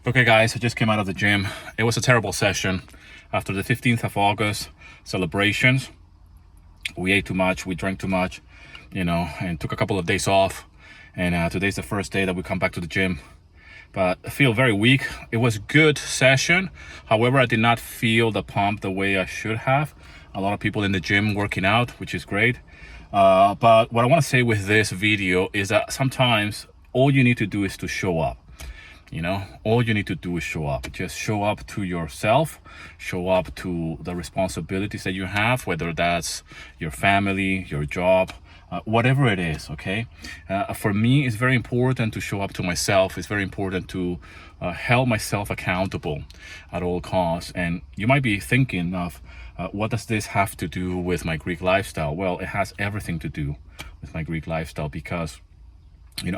Okay guys, I just came out of the gym. It was a terrible session. After the 15th of August celebrations, we ate too much, we drank too much, and took a couple of days off. And today's the first day that we come back to the gym. But I feel very weak. It was a good session. However, I did not feel the pump the way I should have. A lot of people in the gym working out, which is great. But what I want to say with this video is that sometimes all you need to do is to show up. All you need to do is show up. Just show up to yourself, show up to the responsibilities that you have, whether that's your family, your job, whatever it is, okay? For me, it's very important to show up to myself. It's very important to hold myself accountable at all costs. And you might be thinking of, what does this have to do with my Greek lifestyle? Well, it has everything to do with my Greek lifestyle because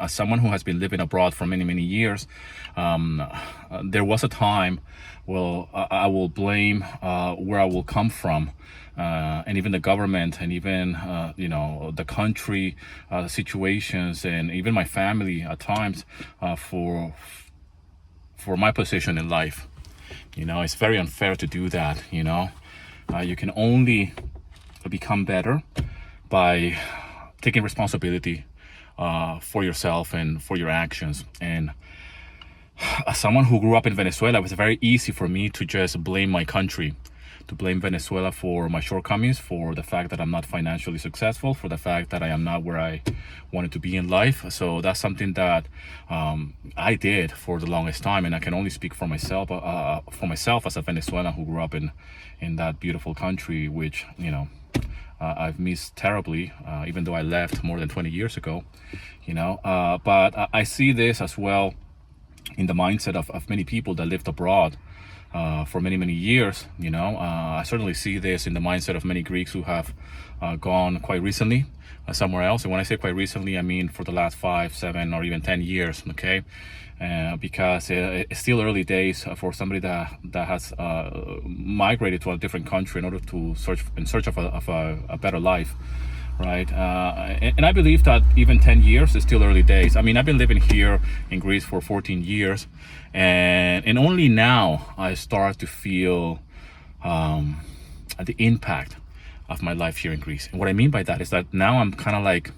as someone who has been living abroad for many, many years, there was a time, I will blame where I will come from, and even the government, and even, the country situations, and even my family at times for my position in life. It's very unfair to do that. You can only become better by taking responsibility for yourself and for your actions. And as someone who grew up in Venezuela, it was very easy for me to just blame my country, to blame Venezuela for my shortcomings, for the fact that I'm not financially successful, for the fact that I am not where I wanted to be in life. So that's something that I did for the longest time, and I can only speak for myself as a Venezuelan who grew up in that beautiful country, which I've missed terribly, even though I left more than 20 years ago, but I see this as well in the mindset of many people that lived abroad for many, many years. I certainly see this in the mindset of many Greeks who have gone quite recently somewhere else. And when I say quite recently, I mean for the last 5, 7, or even 10 years, okay? Because it's still early days for somebody that has migrated to a different country in order to search of a better life, right? And I believe that even 10 years is still early days. I mean, I've been living here in Greece for 14 years, and only now I start to feel the impact of my life here in Greece. And what I mean by that is that now I'm kind of like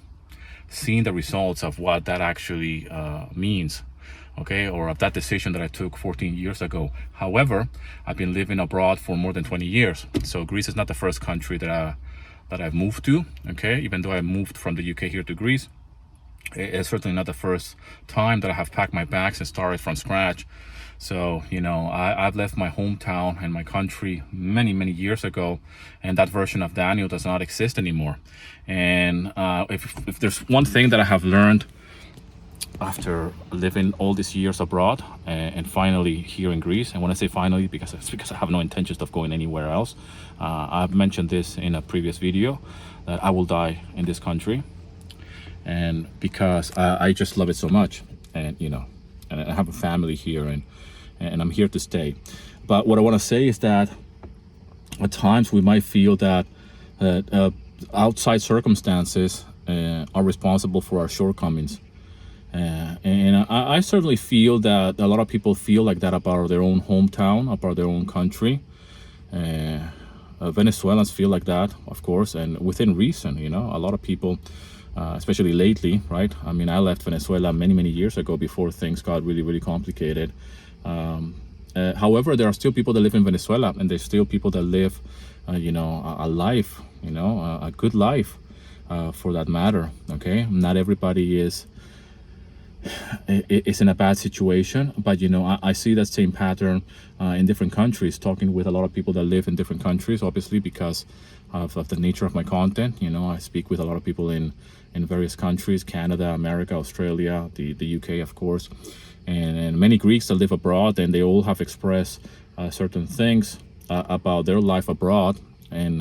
seeing the results of what that actually means, okay, or of that decision that I took 14 years ago. However, I've been living abroad for more than 20 years. So Greece is not the first country that I've moved to, okay? Even though I moved from the UK here to Greece, it's certainly not the first time that I have packed my bags and started from scratch. So, I've left my hometown and my country many, many years ago, and that version of Daniel does not exist anymore. And if there's one thing that I have learned after living all these years abroad and finally here in Greece, and when I say finally, because I have no intentions of going anywhere else, I've mentioned this in a previous video, that I will die in this country, and because I just love it so much, and and I have a family here, and I'm here to stay. But what I want to say is that at times we might feel that outside circumstances are responsible for our shortcomings. And I certainly feel that a lot of people feel like that about their own hometown, about their own country. Venezuelans feel like that, of course, and within reason. A lot of people, especially lately, right? I mean, I left Venezuela many, many years ago before things got really, really complicated. However, there are still people that live in Venezuela, and there's still people that live, a life, a good life, for that matter. Okay, not everybody is in a bad situation, but I see that same pattern in different countries, talking with a lot of people that live in different countries, obviously because of the nature of my content. I speak with a lot of people in various countries: Canada, America, Australia, the UK, of course, and many Greeks that live abroad, and they all have expressed certain things about their life abroad. And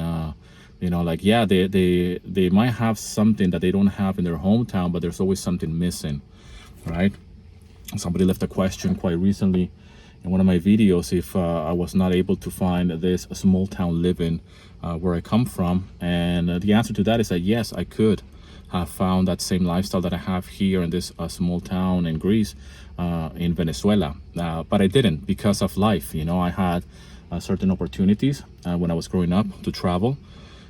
they might have something that they don't have in their hometown, but there's always something missing, right? Somebody left a question quite recently in one of my videos if I was not able to find this small town living where I come from, and the answer to that is that yes, I could. have found that same lifestyle that I have here in this small town in Greece, in Venezuela. But I didn't because of life. I had certain opportunities when I was growing up to travel.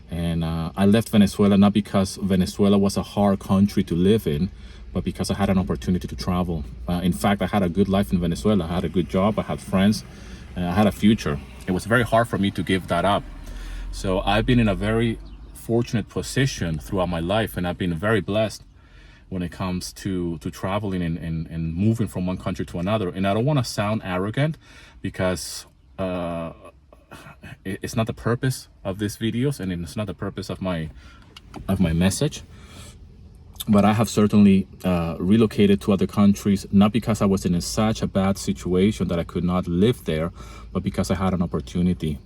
And I left Venezuela not because Venezuela was a hard country to live in, but because I had an opportunity to travel. In fact, I had a good life in Venezuela. I had a good job. I had friends. I had a future. It was very hard for me to give that up. So I've been in a very fortunate position throughout my life, and I've been very blessed when it comes to traveling and moving from one country to another. And I don't want to sound arrogant because it's not the purpose of these videos, and it's not the purpose of my message. But I have certainly relocated to other countries, not because I was in such a bad situation that I could not live there, but because I had an opportunity.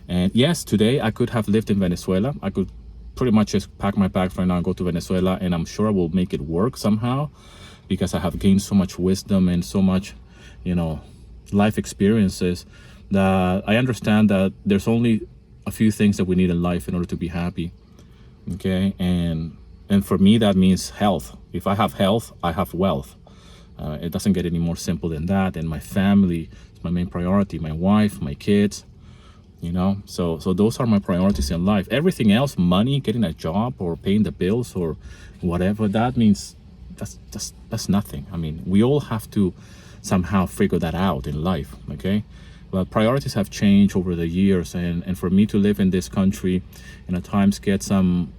And yes, today I could have lived in Venezuela. I could pretty much just pack my bags right now and go to Venezuela, and I'm sure I will make it work somehow, because I have gained so much wisdom and so much, life experiences, that I understand that there's only a few things that we need in life in order to be happy. Okay, and for me that means health. If I have health, I have wealth. It doesn't get any more simple than that. And my family is my main priority. My wife, my kids. So those are my priorities in life. Everything else, money, getting a job, or paying the bills, or whatever, that means that's nothing. I mean, we all have to somehow figure that out in life. Okay. But priorities have changed over the years, and for me to live in this country and at times get some,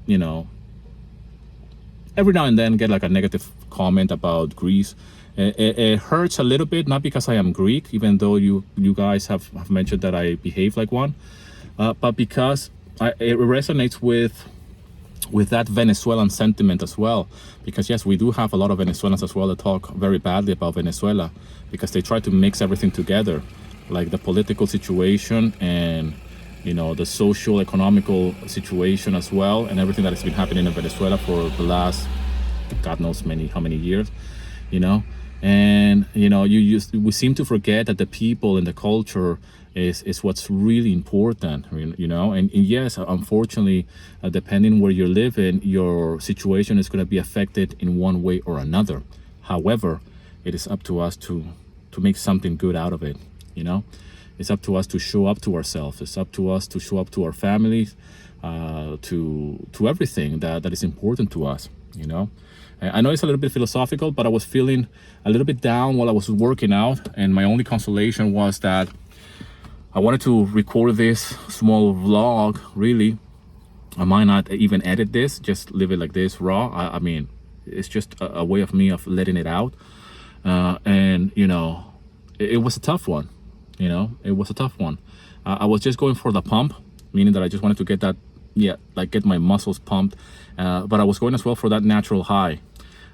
every now and then get like a negative comment about Greece, it hurts a little bit, not because I am Greek, even though you guys have mentioned that I behave like one, but because it resonates with that Venezuelan sentiment as well. Because yes, we do have a lot of Venezuelans as well that talk very badly about Venezuela, because they try to mix everything together, like the political situation and the social economical situation as well, and everything that has been happening in Venezuela for the last God knows how many years, and we seem to forget that the people and the culture is what's really important, and yes, unfortunately, depending where you live in, your situation is going to be affected in one way or another. However, it is up to us to make something good out of it. It's up to us to show up to ourselves. It's up to us to show up to our families, to everything that is important to us. I know it's a little bit philosophical, but I was feeling a little bit down while I was working out, and my only consolation was that I wanted to record this small vlog. Really, I might not even edit this, just leave it like this, raw. I mean, it's just a way of me of letting it out, and it was a tough one. It was a tough one. I was just going for the pump, meaning that I just wanted to get that, get my muscles pumped. But I was going as well for that natural high.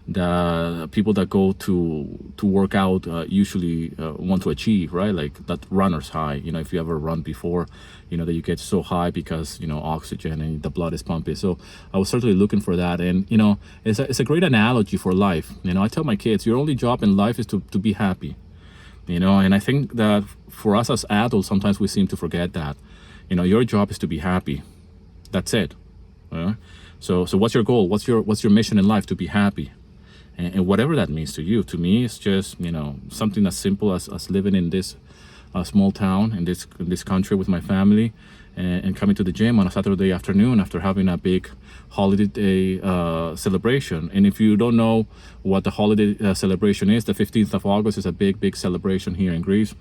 The people that go to work out usually want to achieve, right? Like that runner's high. If you ever run before, that you get so high because oxygen and the blood is pumping. So I was certainly looking for that, and it's a great analogy for life. I tell my kids, your only job in life is to be happy. And I think that for us as adults, sometimes we seem to forget that. Your job is to be happy. That's it. So what's your goal? What's your mission in life? To be happy. And whatever that means to you. To me, it's just, something as simple as living in this small town, in this country with my family, and coming to the gym on a Saturday afternoon after having a big holiday celebration. And if you don't know what the holiday celebration is, the 15th of August is a big celebration here in Greece.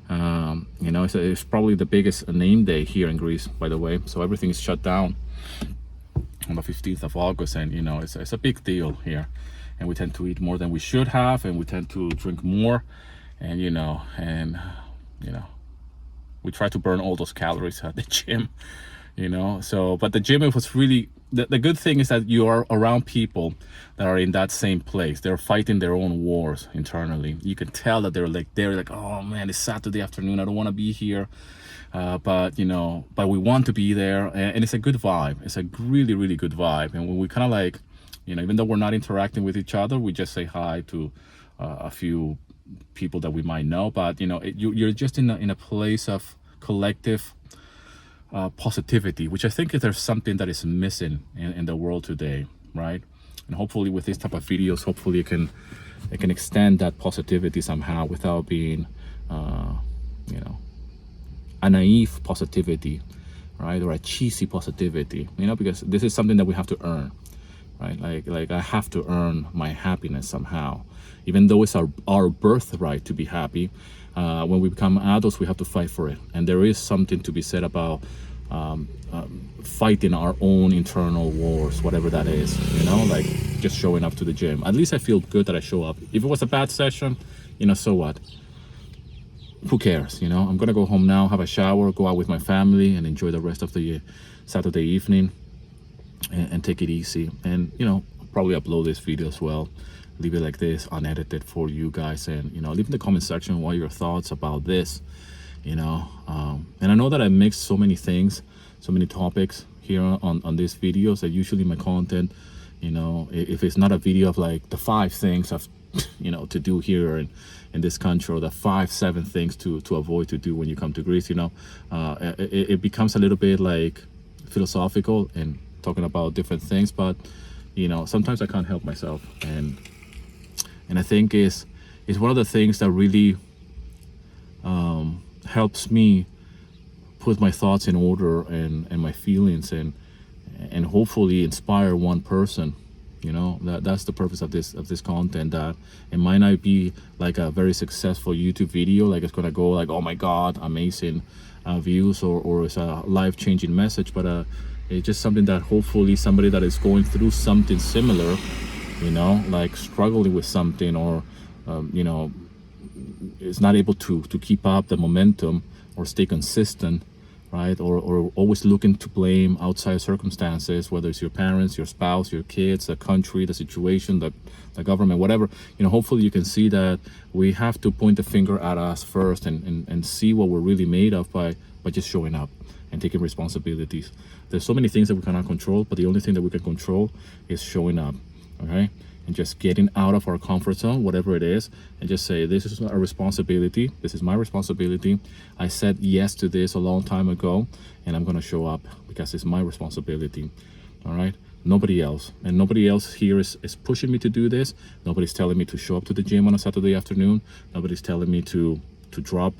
It's probably the biggest name day here in Greece, by the way. So everything is shut down on the 15th of August, and it's a big deal here. And we tend to eat more than we should have, and we tend to drink more, and we try to burn all those calories at the gym, but the gym, it was really, the good thing is that you are around people that are in that same place. They're fighting their own wars internally. You can tell that they're like, oh man, it's Saturday afternoon, I don't want to be here, but we want to be there, and it's a good vibe. It's a really, really good vibe. And when we kind of like, even though we're not interacting with each other, we just say hi to a few people that we might know, but you're just in a place of collective positivity, which I think there's something that is missing in the world today, right? And hopefully with this type of videos, hopefully it can extend that positivity somehow without being a naive positivity, right, or a cheesy positivity, because this is something that we have to earn, right? Like I have to earn my happiness somehow, even though it's our birthright to be happy. When we become adults, we have to fight for it, and there is something to be said about fighting our own internal wars, whatever that is, like just showing up to the gym. At least I feel good that I show up. If it was a bad session, so what? Who cares? I'm gonna go home now, have a shower, go out with my family, and enjoy the rest of the Saturday evening, and take it easy. And probably upload this video as well, leave it like this unedited for you guys, and leave in the comment section what are your thoughts about this. And I know that I mixed so many things, so many topics here on these videos, that usually my content, if it's not a video of like the 5 things of to do here in this country, or the 5-7 things to avoid to do when you come to Greece, it becomes a little bit like philosophical and talking about different things. But sometimes I can't help myself, and I think it's one of the things that really helps me put my thoughts in order, and my feelings, and hopefully inspire one person. That's the purpose of this content. That it might not be like a very successful YouTube video, like it's gonna go like, oh my god, amazing views, or it's a life-changing message, but it's just something that hopefully somebody that is going through something similar, like struggling with something, or is not able to keep up the momentum or stay consistent, right? Or always looking to blame outside circumstances, whether it's your parents, your spouse, your kids, the country, the situation, the government, whatever. Hopefully you can see that we have to point the finger at us first, and see what we're really made of by just showing up and taking responsibilities. There's so many things that we cannot control, but the only thing that we can control is showing up, okay? And just getting out of our comfort zone, whatever it is, and just say, this is our responsibility. This is my responsibility. I said yes to this a long time ago, and I'm gonna show up because it's my responsibility, all right? Nobody else. And nobody else here is pushing me to do this. Nobody's telling me to show up to the gym on a Saturday afternoon. Nobody's telling me to drop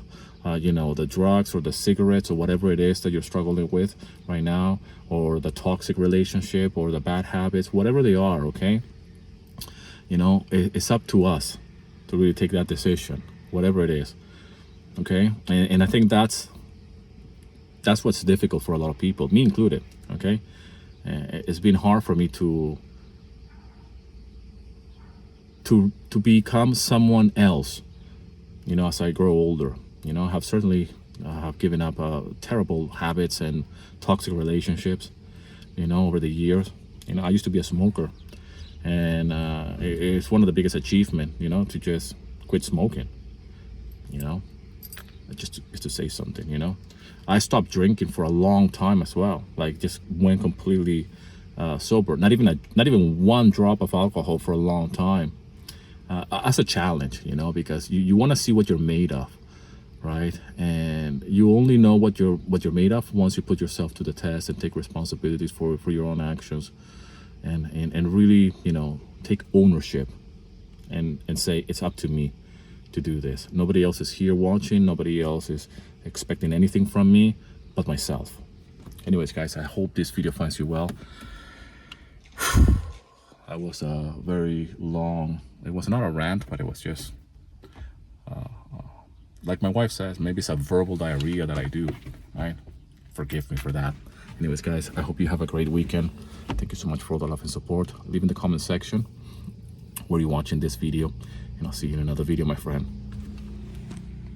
the drugs or the cigarettes or whatever it is that you're struggling with right now, or the toxic relationship or the bad habits, whatever they are, okay? It's up to us to really take that decision, whatever it is, okay? And I think that's what's difficult for a lot of people, me included, okay? It's been hard for me to become someone else, as I grow older. I have certainly have given up terrible habits and toxic relationships, over the years. I used to be a smoker. And it's one of the biggest achievements, to just quit smoking, just to say something, I stopped drinking for a long time as well, like just went completely sober, not even one drop of alcohol for a long time, as a challenge, because you want to see what you're made of, right? And you only know what you're made of once you put yourself to the test and take responsibilities for your own actions. And really, take ownership and say, it's up to me to do this. Nobody else is here watching. Nobody else is expecting anything from me but myself. Anyways, guys, I hope this video finds you well. That was a very long, it was not a rant, but it was just, like my wife says, maybe it's a verbal diarrhea that I do, right? Forgive me for that. Anyways, guys, I hope you have a great weekend. Thank you so much for all the love and support. Leave in the comment section where you're watching this video, and I'll see you in another video, my friend.